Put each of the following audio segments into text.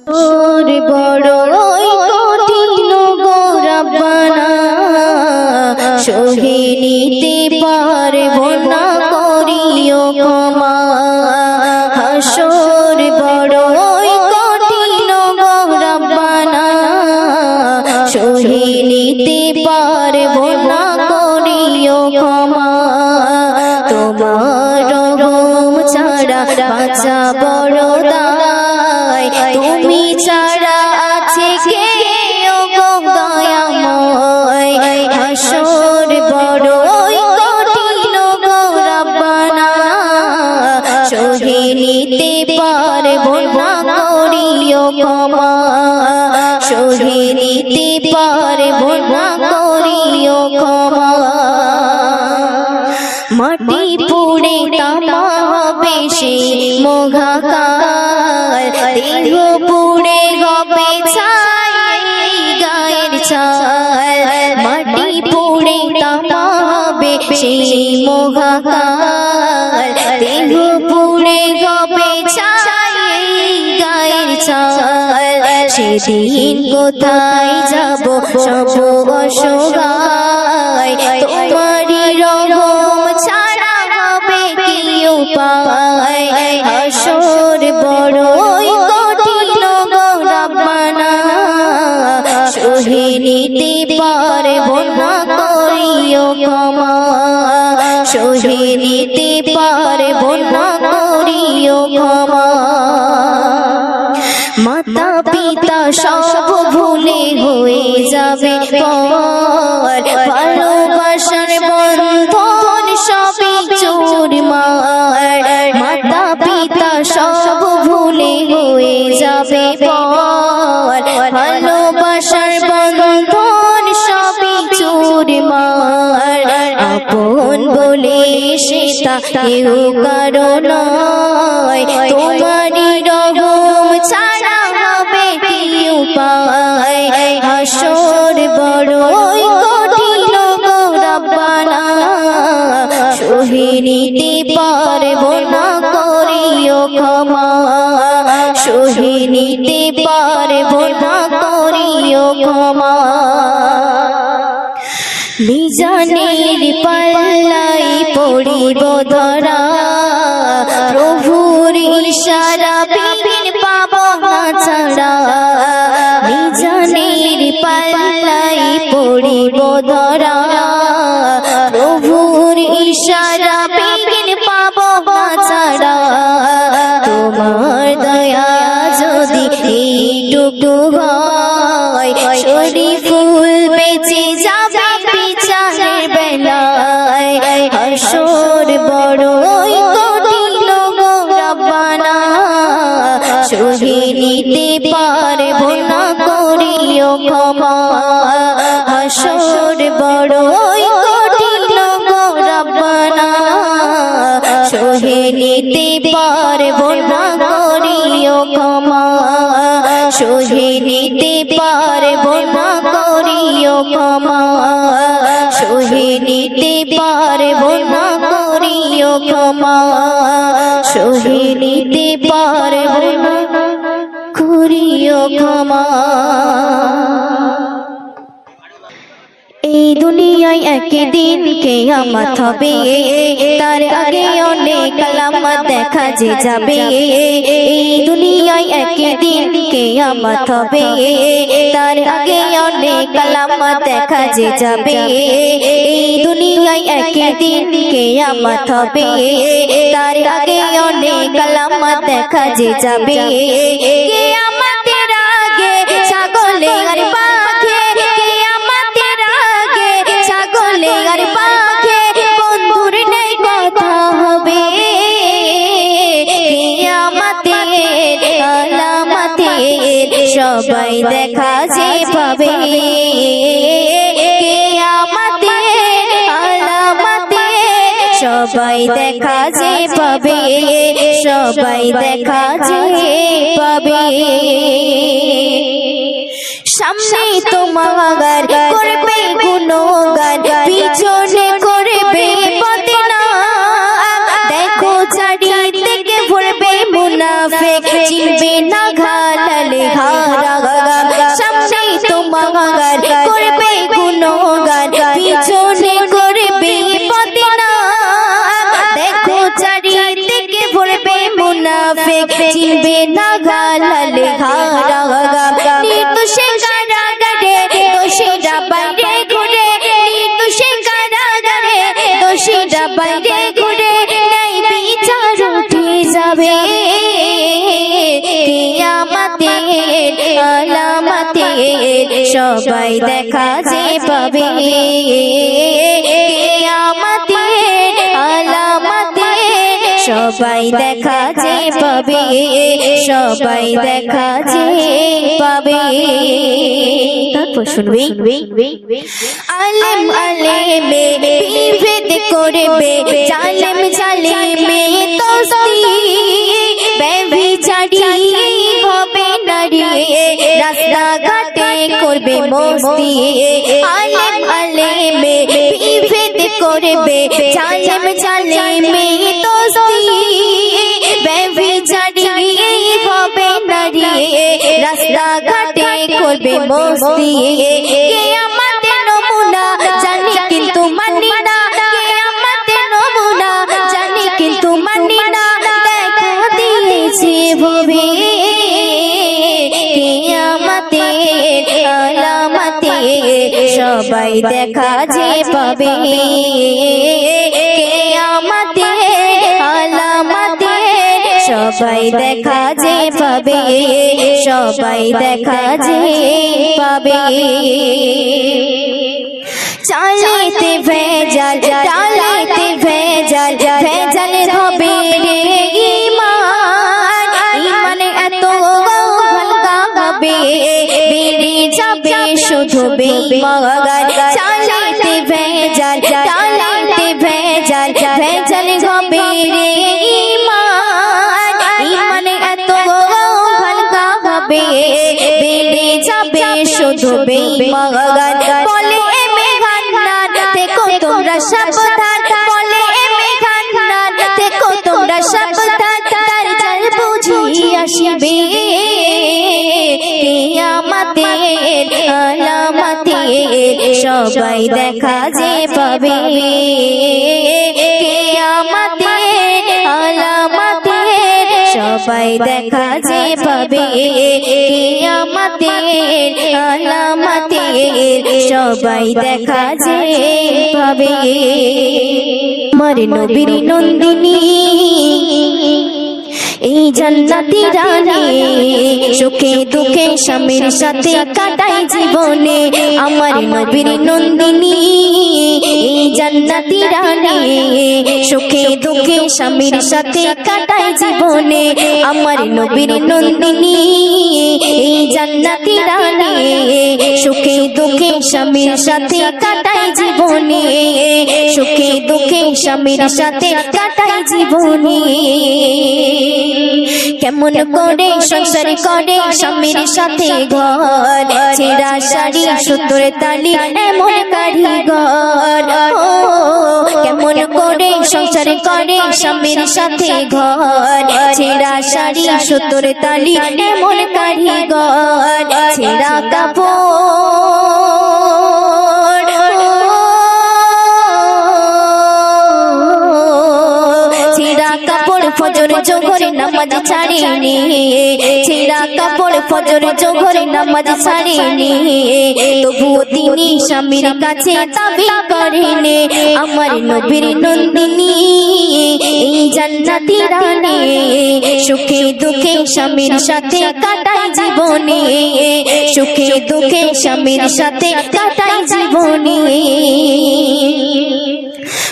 হাসর বড়ই কঠিন গো রব্বানা, সহে নিতে পারব না, করিও ক্ষমা। হাসর বড়ই কঠিন গো রব্বানা, সহে নিতে পারব না, করিও ক্ষমা। তোমার রহম ছাড়া বাঁচা বড় দায়, তুমি ছাড়া আছে কে ও গো দয়াময়। হাসর বড়ই কঠিন গো রব্বানা, সহে নিতে পারব না, করিও ক্ষমা। সহে নিতে পারব না, করিও ক্ষমা। মাটি পুড়ে তামা হবে সেই মোঘাকার, দেহ পুড়ে হবে ছাই গায়ের ছাল। মাটি পুড়ে তামা হবে সেই মোঘাকার, দেহ পুড়ে হবে ছাই গায়ের ছাল। সেদিন কোথায় যাব সব অসহায়, তোমারই রহম ছাড়া হবে কি উপায়। হাসর বড়ই কঠিন গো রব্বানা, সহে নিতে পারব না, করিও ক্ষমা। সহে নিতে পারব না, করিও ক্ষমা। মাতা পিতা সব ভুলে হয়ে যাবে পর, ভালোবাসার বন্ধন সবই চুরমার। মাতা পিতা সব ভুলে হয়ে যাবে পর, ভালোবাসার বন্ধন সবই চুরমার। আপন বলে সেটা কেউ কারো নয়, তোমারই রহম ছাড়া হবে কি উপায়। হাসর বড়ই কঠিন গো রব্বানা, সহে নিতে পারব না, করিও ক্ষমা। সহে নিতে পারব না, করিও ক্ষমা। মিজানের পাল্লাই পড়িব ধরা, প্রভুর ইশারা বিন পাব না ছাড়া। মিজানের পাল্লাই পড়িব ধরা, প্রভুর ইশারা বিন পাব না ছাড়া। তোমার দয়া যদি এইটুকু হয়, শরীফুল বেঁচে যাবে বিচারের বেলায়। হাসর বড়ই কঠিন গো রব্বানা, সহে নিতে পারব না, করিও ক্ষমা। হাসর বড়ই কঠিন গো রব্বানা, সহে নিতে পারব না, করিও ক্ষমা। সহে নিতে পারব না, করিও ক্ষমা। সহে নিতে পারব না, করিও ক্ষমা। সহে নিতে পারব না, করিও ক্ষমা। এই দুনিয়ায় একদিন কিয়ামত হবে, তার আগে অনেক আলামত দেখা যে যাবে। এই দুনিয়ায় একদিন কিয়ামত হবে, তার আগে অনেক আলামত দেখা যে যাবে। এই দুনিয়ায় একদিন কিয়ামত হবে, তার আগে অনেক আলামত দেখা যে যাবে। কিয়ামতের আগে ছাগলে আর পাখি, কিয়ামতের আগে ছাগলে আর পাখি বন্ধুর নেই কথা হবে। কিয়ামতের আলামতের সবাই দেখা যে পাবে। কিয়ামতের আলামতের সবাই দেখা যে পাবে। সবাই দেখা যে পাবে। সামনে তোমার করবে গুণগান, পিছনে করবে বদনাম। দেখো চারিদিকে ভরবে মুনাফিক, চিনবে না ঘাটালে ঘাট। বেনাগা লাল হারা নির্দোষে কারাগারে দোষীরা বাইরে ঘুরে নির্দোষে কারাগারে দোষীরা বাইরে ঘুরে নাই বিচার উঠে যাবে কিয়ামতের আলামতের সবাই দেখা যে পাবে কিয়ামতের আলামতের সবাই দেখা যে পাবে সবাই দেখা যে পাবে তারপর শুনবে আলেম আলেমে বিভেদ করবে জালেম জালেমে দোস্তি ব্যভিচারী হবে নারী রাস্তা ঘাটে করবে মস্তি আলেম আলেমে বিভেদ করবে জালেম জালেমে দোস্তি ব্যভিচারী হবে নারী রাস্তা ঘাটে করবে মস্তি কিয়ামতের নমুনা জানি কিন্তু মানি না কিয়ামতের নমুনা জানি কিন্তু মানি না দেখা দিয়েছে ভবে কিয়ামতের আলামতের সবাই দেখা যে পাবে কিয়ামতের আলামতের সবাই দেখা যে পাবে সবাই দেখা যে পাবে চালেতে ভেজাল ডালেতে ভেজাল ভেজাল হবে রে ঈমান ঈমান এত হালকা হবে বেড়ে যাবে শুধু বেঈমান চালেতে ভেজাল ডালেতে ভেজাল ভেজাল হবে রে ঈমান ঈমান এত হালকা হবে বেড়ে যাবে শুধু বেঈমান বলে তোমরা সাবধান বলে মেঘান্নান দেখো তোমরা সাবধান তার জাল বুঝি আসবে কিয়ামতের আলামতের সবাই দেখা যে পাবে কিয়ামতের আলামতের সবাই দেখা যে পাবে কিয়ামতের আলামতের সবাই দেখা যে পাবে আমার নবীর নন্দিনী এই জান্নাতি রানী সুখে দুঃখে স্বামীর সাথে কাটায় জীবনে আমার নবীর নন্দিনী এই জান্নাতি রানী সুখে দুঃখে স্বামীর সাথে কাটায় জীবনে আমার নবীর নন্দিনী এই জান্নাতি রানী সুখে দুঃখে স্বামীর সাথে কাটায় জীবনে সুখে দুঃখে স্বামীর সাথে কাটায় জীবনে কেমন করে সংসার করে স্বামীর সাথে ঘর ছেঁড়া শাড়ি সুতোর তালি এমন কারিগর কেমন করে সংসার করে স্বামীর সাথে ঘর ছেঁড়া শাড়ি সুতোর তালি এমন কারিগর ছেঁড়া কাপড় ছেঁড়া কাপড় ফজর জোহরে নামাজ ছাড়িনি ছেঁড়া কাপড় ফজর জোহরে নামাজ ছাড়িনি তবুও তিনি স্বামীর কাছে দাবি করেনি আমার নবীর নন্দিনী এই জান্নাতি রানী সুখে দুঃখে স্বামীর সাথে কাটায় জীবনে সুখে দুঃখে স্বামীর সাথে কাটায় জীবনে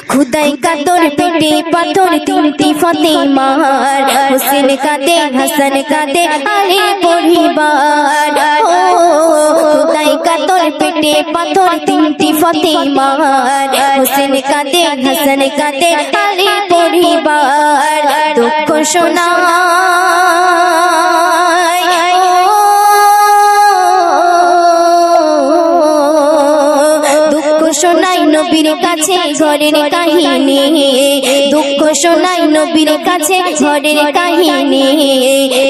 খুদাই কাতর পেটে পাথর তিনটি ফাতেমার হোসেন কাঁদে হাসান কাঁদে আলী পরিবার খুদাই কাতর পেটে পাথর তিনটি ফাতেমার হোসেন কাঁদে হাসান কাঁদে আলী পরিবার দুঃখ শোনা শোনাই নবীর কাছে ঘরের কাহিনী দুঃখ শোনাই নবীর কাছে ঘরের কাহিনী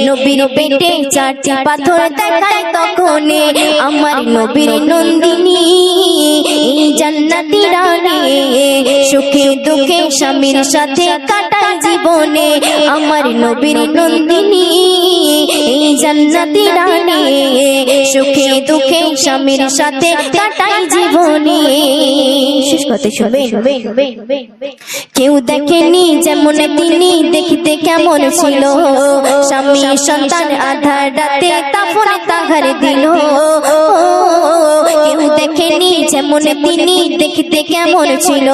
নবীর পেটে চারটি পাথর দেখায় তখন আমার নবীর নন্দিনী জান্নাতি রানী সুখে দুঃখে স্বামীর সাথে কাটায় জীবনে আমার নবীর নন্দিনী এই জান্নাতি রানী সুখে দুঃখে স্বামীর সাথে কাটাই জীবনে শেষ কথা শুনবেন কেউ দেখেনি যেমন তিনি দেখতে কেমন ছিল স্বামী সন্তান আধার রাতে তাফর তাহার দিল কেউ দেখেনি যেমন তিনি দেখতে কেমন ছিল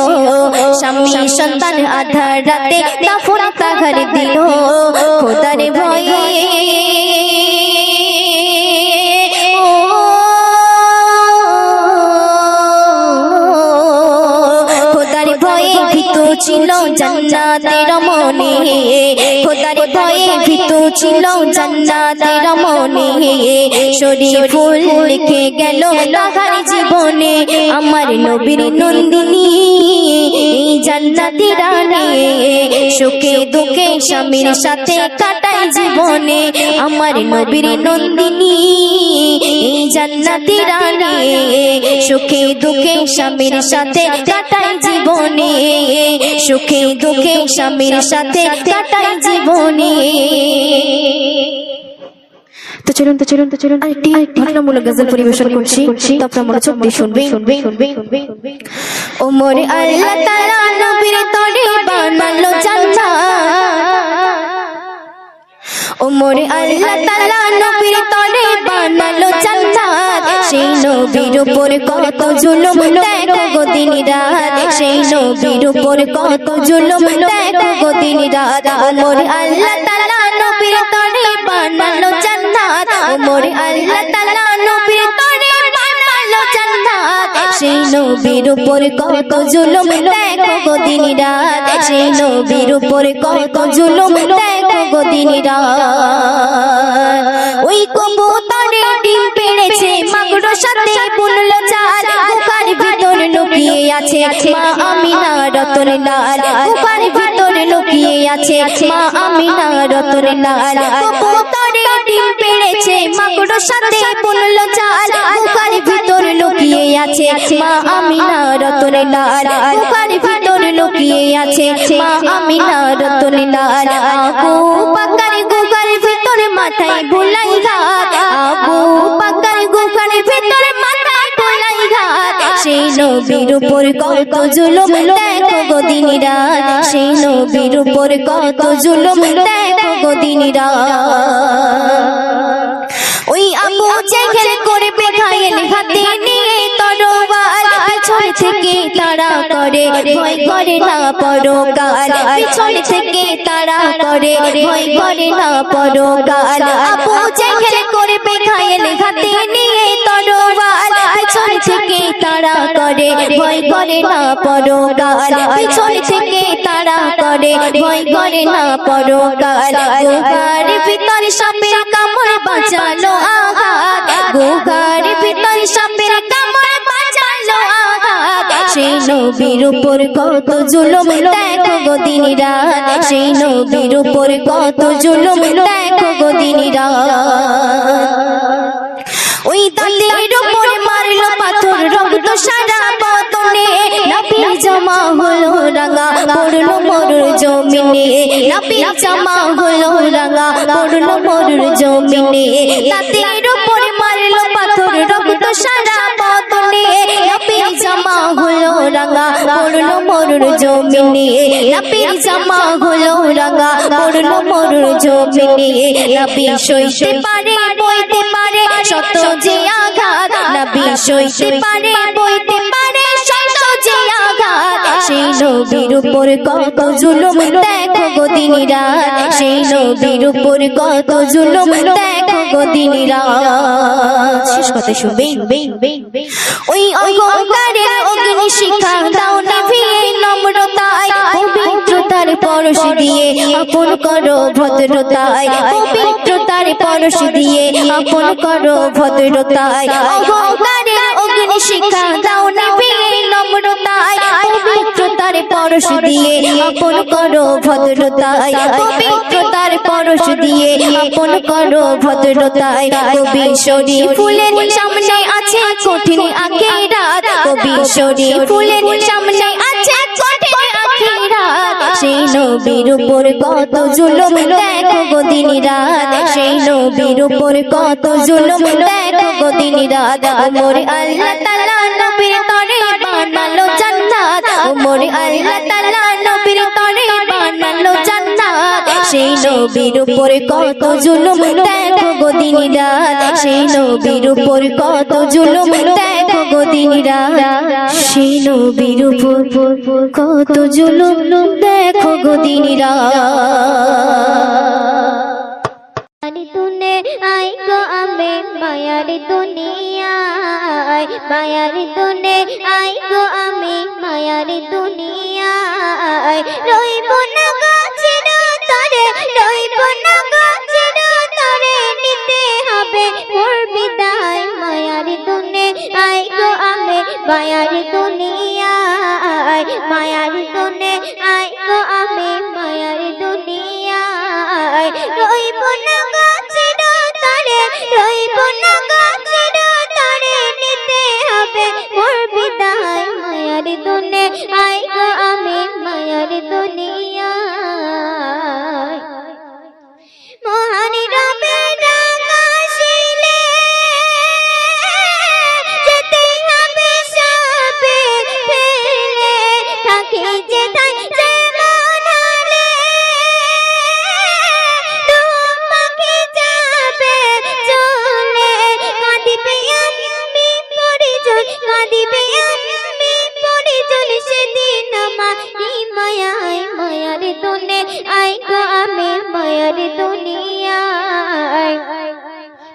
স্বামী সন্তান আধার রাতে তাফর তাহার দিল খোদার ভয়ে ছিল জান্নাতের মনে খোদার ভয়ে ভীতু ছিল জান্নাতের মনে শরীর ফুল লিখে গেল তাহার জীবনে আমার নবীর নন্দিনী জান্নাতি রানী সুখে দুঃখে স্বামীর সাথে কাটাই জীবনে আমার নবীর নন্দিনী জান্নাতি রানী সুখে দুঃখে স্বামীর সাথে কাটাই জীবনে সুখে দুঃখে স্বামীর সাথে কাটাই জীবনে তো চলুন আরেকটি ভাবনামূলক গজল পরিবেশন করছি তো আপনারা মনোযোগ দিয়ে শুনবেন ওমর আল্লাহ তাআলা নবীর তরে বানালো জান্নাত ওমর আল্লাহ তাআলা নবীর তরে বানালো জান্নাত সেই নবীর উপর কত জুলুম দেখো গো দিন রাত সেই নবীর উপর কত জুলুম দেখো গো দিন রাত ওমর আল্লাহ তাআলা নবীর তরে বানালো জান্নাত ওমর আল্লাহ তাআলা নবীর তরে বানালো জান্নাত সেই নবীর উপর কত জুলুম দেখো গো দিন রাত সেই নবীর উপর কত জুলুম দেখো গো দিন রাত ওই কবুতরে ডিম পেড়েছে মাগরো সাথে বুনলো চাল বুকার ভিতর লুকিয়ে আছে মা আমিনা রতন লাল বুকার ভিতর লুকিয়ে আছে মা আমিনা রতন লাল কবুতরে ডিম পেড়েছে মাগরো সাথে বুনলো চাল বুকার ভিতর লুকিয়ে আছে মা আমিনা রতন লাল বুকার ভিতর লুকিয়ে আছে মা আমিনা রতন লাল আবু বকর গুহার ভিতর মাথায় বুলাই ঘাত আবু বকর গুহার ভিতর মাথায় বুলাই ঘাত সেই নবীর উপর কত জুলুম দেখো গো দিন রাত সেই নবীর উপর কত জুলুম দেখো গো দিন রাত ওই আবু জেহেল করবে ঘায়েল হাতে নিয়ে তরোয়ার পিছন থেকে তাড়া করে ভয় করে না পরকাল পিছন থেকে তাড়া করে ভয় করে না পরকাল আবু জেহেল করবে ঘায়েল হাতে নিয়ে তরোয়ার পিছন থেকে তাড়া করে ভয় করে না পরকাল পিছন থেকে তাড়া করে ভয় করে না পরকাল গুহার ভিতর সাপের কামড় বাঁচালো আঘাত গুহার ভিতর সাপের কামড় বাঁচালো আঘাত সেই নবীর উপর কত জুলুম দেখো গো দিন রাত সেই নবীর উপর কত জুলুম দেখো গো দিন রাত ওই দাঁতের উপর মারলো পাথর রক্ত সারা বদনে নবীর জামা হলো রাঙা পড়লো মরুর জমিনে নবীর জামা হলো রাঙা পড়লো মরুর জমিনে দাঁতের উপর মারলো পাথর রক্ত সারা বদনে নবীর জামা হলো রাঙা পড়লো মরুর জমিনে নবীর জামা হলো রাঙা পড়লো মরুর জমিনে নবী সইতে পারে বইতে পারে শত যে আঘাত নবী সইতে পারে বইতে পারে শত যে আঘাত সেই নবীর উপর কত জুলুম দেখো গো দিন রাত সেই নবীর উপর কত জুলুম দেখো গো দিন রাত শেষ কথা শুনবেন ওই অহংকারের অগ্নি শিখা দাও নিভিয়ে নম্রতায় পবিত্রতার পরশ দিয়ে আপন করো ভদ্রতায় পবিত্রতার পরশ দিয়ে আপন করো ভদ্রতায় অহংকারের অগ্নি শিখা দাও নিভিয়ে নম্রতায় পবিত্রতার পরশ দিয়ে আপন করো ভদ্রতায় পবিত্রতার পরশ দিয়ে আপন করো ভদ্রতায় কবি শরীর ফুলের সামনে আছে কঠিন আখিরাত কবি শরীর ফুলের সামনে আছে কঠিন আখিরাত সেই নবীর উপর কত জুলুম দেখো গো দিন রাত সেই নবীর উপর কত জুলুম দেখো গো দিন রাত ওমর আল্লাহ তাআলা নবীর তরে বানালো জান্নাত ওমর আল্লাহ তাআলা নবীর তরে বানালো জান্নাত সেই নবীর উপর কত জুলুম দেখো গো দিন রাত সেই নবীর উপর কত জুলুম দেখো গো দিন রাত সেই নবীর উপর কত জুলুম দেখো গো দিন রাত तूने आई को अमे मायार दुनिया मायार तूने आई को अमे मायार दुनिया रोइबो ना गाछेर तरे रोइबो ना गाछेर तरे निते हबे मोर बिदाय मायार तूने आई को अमे मायार दुनिया मायार तूने आई को अमे मायार दुनिया रोइबो ना रोइबो ना गाछेर तरे निते हबे मोर बिदाय मायार दुने आई गो आमी मायार दुनिया महान रबेर आकाशिले जेते हबे सबे फेले थाकी जे ताई जे मनाले पाखि जाबे चले काঁদিবে আমি পরিজন কাঁদিবে আমি পরিজন সেদিন মাই মায়ায় মায়ার দুনে আই গো আমি মায়ার দুনিয়ায়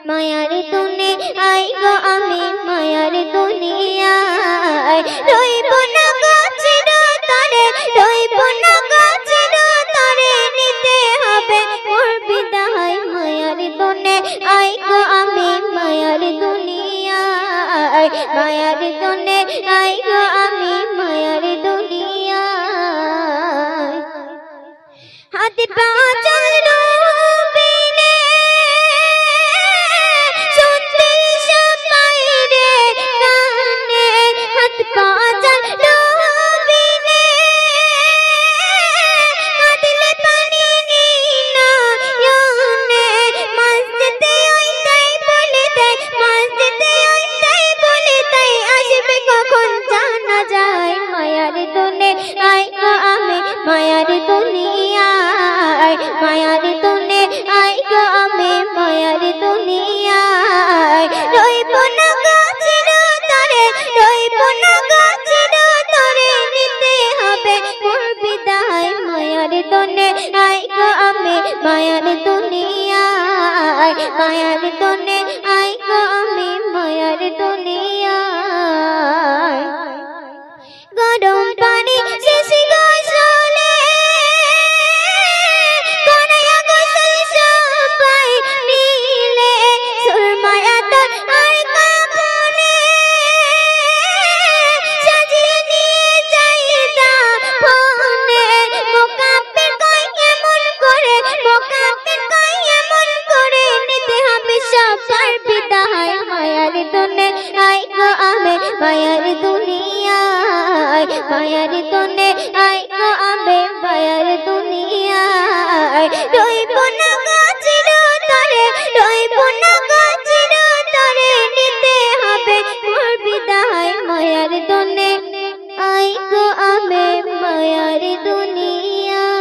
মায়ার দুনে আই গো আমি মায়ার দুনিয়ায় রইব না গাছের তরে রইব না গাছের তরে নিতে হবে মোর বিদায় মায়ার দুনে আই গো আমি মায়ার দুনিয়ায় মায়ার দুনে আই গো আমি মায়ার দুনিয়ায় হাত পা চলো বিনে শুনতে সবাই রে কানে হাত পা চলো বিনে কাঁদলে পানি নিনা ইয়নে মসজিদে আইতাই বলে দেয় মসজিদে আইতাই বলে তাই আসবে কখন জানা যায় মায়ার দুনে আই গো আমি মায়ার দুনিয়ায় মায়ার দুনে আই গো আমি মায়ার দুনিয়ায় রইব না গাছের তরে রইব না গাছের তরে নিতে হবে মোর বিদায় মায়ার দুনে আই গো আমি মায়ার দুনিয়ায় মায়ার দুনে আই গো আমি মায়ার দুনিয়ায় গরম পানি শেষে গোসলে কনায়া গোসল সবাই মিলে সুরমায়া তোর আর কাপড়ে সাজিয়ে নিয়ে যাই দা ফোনে মোকাপের কই এমন করে মোকাপের কই এমন করে নিতে হবে সবার বিদায় মায়ার দুনে আই গো আমি মায়ার দুনিয়ায় মায়ার দুনে আই গো আমি মায়ার দুনিয়ায় রইব না গাছের তরে রইব না গাছের তরে নিতে হবে মোর বিদায় মায়ার দুনে আই গো আমি মায়ার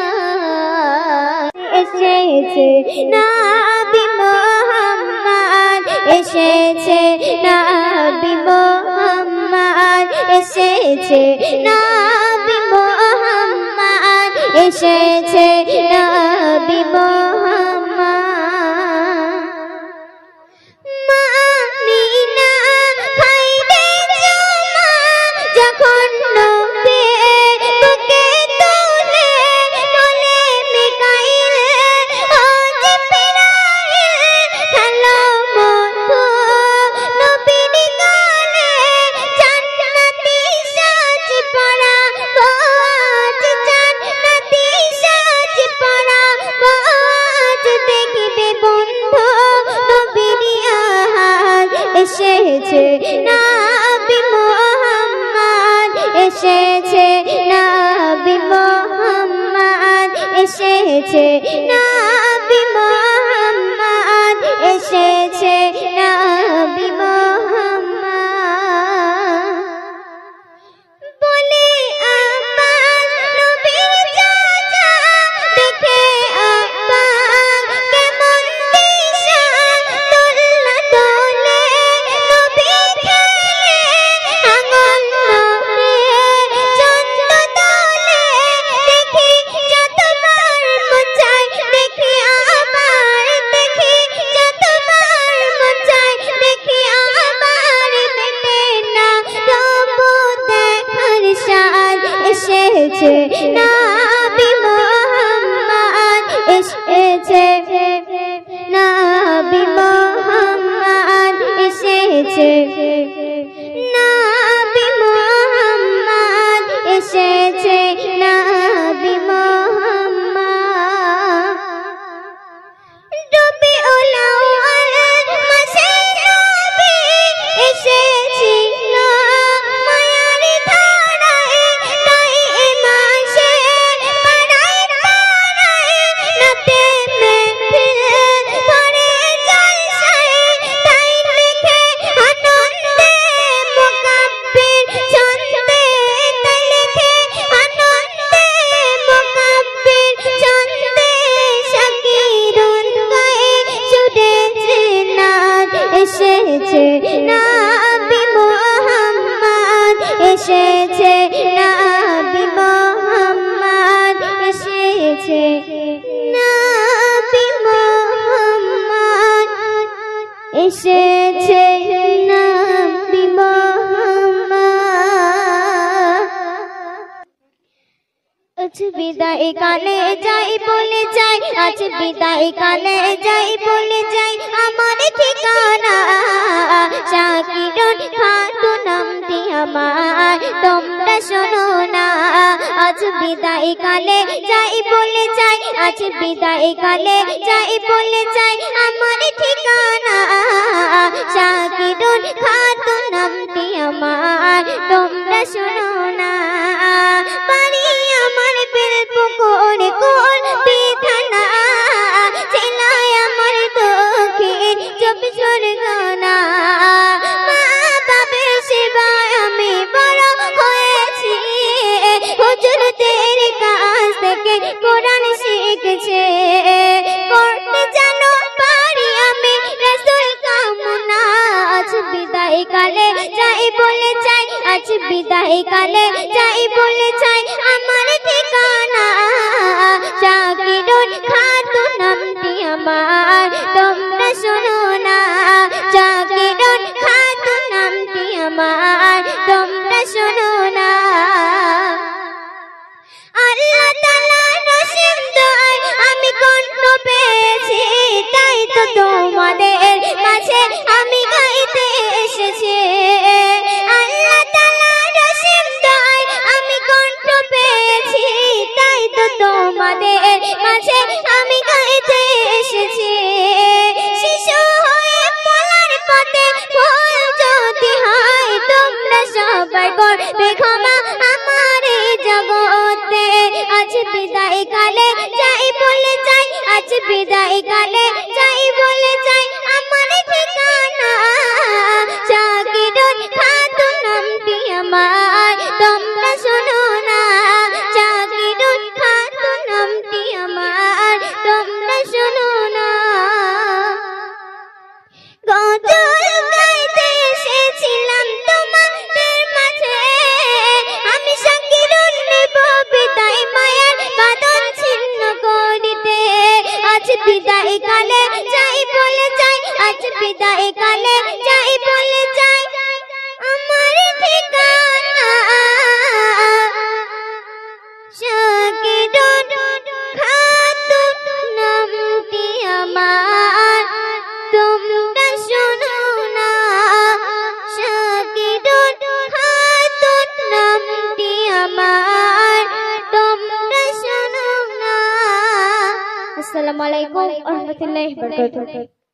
দুনিয়ায় এসেছে নবী মুহাম্মদ এসেছে নবী মুহাম্মদ এসেছে নবী মুহাম্মদ এসেছে নবী মুহাম্মদ মা আমিনা খাইবে জমা যখন নবী বুকে তুলে বলে মিকাইল ও জিবরাইল হ্যালো বন্ধু নবীর গালে জান্নাতি সাজ পরা বাজ জান্নাতি সাজ পরা বাজ দেখবে বন্ধু নবীর আহাজ এসেছে নবী মুহাম্মদ এসেছে নবী মুহাম্মদ এসেছে নবী মুহাম্মদ এসেছে নবী মুহাম্মদ বলে আব্বাস নবীর চাচা দেখে আব্বাস কেমন দিশা দোলা দোলে নবী খেলে আঙুল নড়ে চন্দ্র দোলে দেখি যতবার মন চায় দেখি আবার দেখি যতবার মন চায় দেখি আবার মেটে না তবু দেখার স্বাদ এসেছে নবী মুহাম্মদ এসেছে নবী মুহাম্মদ এসেছে নবী মুহাম্মদ এসেছে নবী মুহাম্মদ রবিউল আউয়াল মাসে নবী এসেছিল মায়ার ধারায় তাই এ মাসে পাড়ায় পাড়ায় নাতে মেহফিল পড়ে জলসায় তাই লিখে আনন্দে মুকাব্বির ছন্দে তাই লিখে আনন্দে মুকাব্বির ছন্দে শাকিরুন গায়ে ছুটেছে নাদ এসেছে নবী মুহাম্মদ এসেছে নবী মুহাম্মদ এসেছে নবী মুহাম্মদ এসেছে নবী মুহাম্মদ আজ বিদায় কালে যাই বলে যাই আজ বিদায় কালে যাই বলে যাই আমার ঠিকানা শাকিরুন খাতুন নামটি আমার তোমরা শোনো না আজ বিদায় কালে যাই বলে যাই আজ বিদায় কালে যাই বলে যাই আমার ঠিকানা শাকিরুন খাতুন নামটি আমার তোমরা শোনো না বাড়ি আমার বেল পুকুর কোল বিধানা ছেলায় আমার দক্ষিণ চব্বিশ পরগনা মা বাবার সেবায় আমি বড় হয়েছি হুজুরদের কাছ থেকে কোরআন শিখেছে করতে জানো পারি আমি রাসূল কামনা আজ বিদায় কালে যাই বলে যাই আজ বিদায় কালে যাই বলে যাই আমার ঠিকানা শাকিরুন খাতুন নামটি আমার তোমরা শোনো না শাকিরুন খাতুন নামটি আমার তোমরা শোনো না আল্লাহ তাআলার রসিম দোয়ায় আমি কণ্ঠ পেয়েছি তাই তো তোমাদের কাছে আমি গাইতে এসেছি আল্লাহ তাআলার রসিম দোয়ায় আমি কণ্ঠ পেয়েছি তাই তো তোমাদের কাছে আমি গাইতে এসেছি শিশু হয়ে বলার পথে ভুল যদি হয় তোমরা সবাই করবে ক্ষমা আমার এই জগতে আজ বিদায় কালে যাই বলে যাই আজ বিদায় কালে যাই বলে যাই আমার ঠিকানা শাকিরুন খাতুন নামটি আমার তোমরা শোনো না শাকিরুন খাতুন নামটি আমার তোমরা শোনো না গজল গাইতে এসেছিলাম তোমাদের মাঝে আমি শাকিরুন নেব বিদায় মায়ার বাঁধন ছিন্ন করিতে আজ বিদায় কালে যাই বলে যাই আজ বিদায় কালে যাই বলে যাই আমার ঠিকানা শাকিরুন খাতুন নামটি আমার তোমরা শোনো না শাকিরুন খাতুন নামটি আমার তোমরা শোনো না আসসালামু আলাইকুম ওয়া রাহমাতুল্লাহি ওয়া বারাকাতুহু